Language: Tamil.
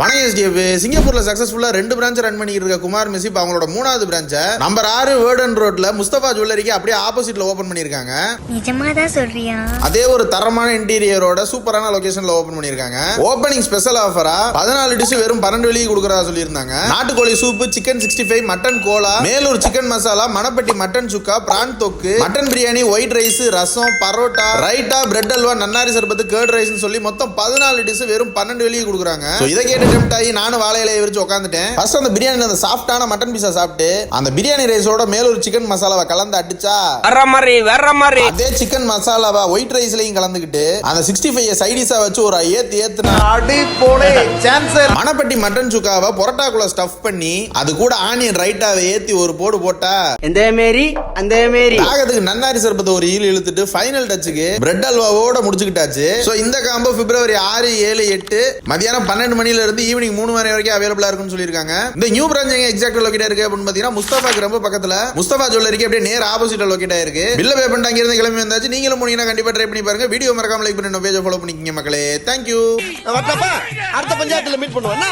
வணக்கம் SDF. சிங்கப்பூர்ல சக்சஸ்ஃபுல்லா 2 பிரான்ச் ரன் பண்ணிட்டு இருக்க குமார் மெஸ்ஸி இப்ப அவங்களோட 3வது பிரான்ச்சை நம்பர் 6 வேர்டன் ரோட்ல முஸ்தபா ஜுவல்லரிக்கு அப்படியே ஆப்போசிட்ல ஓபன் பண்ணிருக்காங்க. நிஜமாதான் சொல்றியா? அதே ஒரு தரமான இன்டீரியரோட சூப்பரான லொகேஷன்ல ஓபன் பண்ணிருக்காங்க. ஓபனிங் ஸ்பெஷல் ஆஃபரா 14 டிஷ் வெறும் 12 வெள்ளிக்கு கொடுக்கறதா சொல்லியிருந்தாங்க. நாட்டுக்கோழி சூப்பு, சிக்கன் 65, மட்டன் கோலா, Melur chicken masala, Manappatti mutton chukka, prawn தொக்கு, mutton biryani, white rice, rasam, parotta, raita, bread halwa, நன்னாரி சர்பத்து, கர்ட் ரைஸ் சொல்லி மொத்தம் 14 டிஷ் வெறும் 12 வெள்ளிக்கு கொடுக்குறாங்க. இதை கேட்டு டெம்ப்ட் ஆகி நானும் வாழையில விரிச்சு உட்காந்துட்டேன். ஃபர்ஸ்ட் அந்த பிரியாணி அந்த சாஃப்டான மட்டன் பீஸா சாப்பிட்டு அந்த பிரியாணி ரைஸோட மேலூர் சிக்கன் மசாலாவை கலந்து அடிச்சா வேற மாதிரி அதே சிக்கன் மசாலாவை ஒயிட் ரைஸ்லயும் கலந்துக்கிட்டு அந்த 65 சைடிஷா வச்சு ஒரு ஏத்துனா மணப்பட்டி மட்டன் சுக்காவை பொரோட்டாக்குள்ள ஸ்டஃப் பண்ணி அது கூட ஆனியன் ரைட்டாவை ஏத்தி ஒரு போடு போட்டா இந்த மாரி அந்த மாரி தாகத்துக்கு நன்னாரி சர்பத்தை ஒரு இழுத்துட்டு ஃபைனல் டச்சுக்கு பிரெட் அல்வாவோட முடிச்சுக்கிட்டாச்சு. சோ இந்த காம்போ பிப்ரவரி 6, 7, 8 மதியானம் 12 மணில இருந்து ஈவினிங் 3 மணி வரைக்கும் அவைலபிளா இருக்குன்னு சொல்லிருக்காங்க. இந்த நியூ பிரான்ச் எங்க எக்ஸாக்ட் லொகேட் இருக்கு அப்படின்னு பாத்தீங்கன்னா முஸ்தபாக்கு ரொம்ப பக்கத்துல முஸ்தபா ஜுவல்லரிக்கு அப்படியே நேர் ஆப்போசிட்ல லொகேட் ஆயிருக்கு. பில்ல பே பண்ணிட்டு அங்க இருந்து கிளம்பி வந்தாச்சு. நீங்களும் போனீங்கன்னா கண்டிப்பா ட்ரை பண்ணி பாருங்க. வீடியோ மறக்காம லைக் பண்ணி நம்ம பேஜை ஃபாலோ பண்ணிக்கங்க மக்களே. தேங்க்யூ. அடுத்த பஞ்சாயத்துல மீட் பண்ணுவோம்.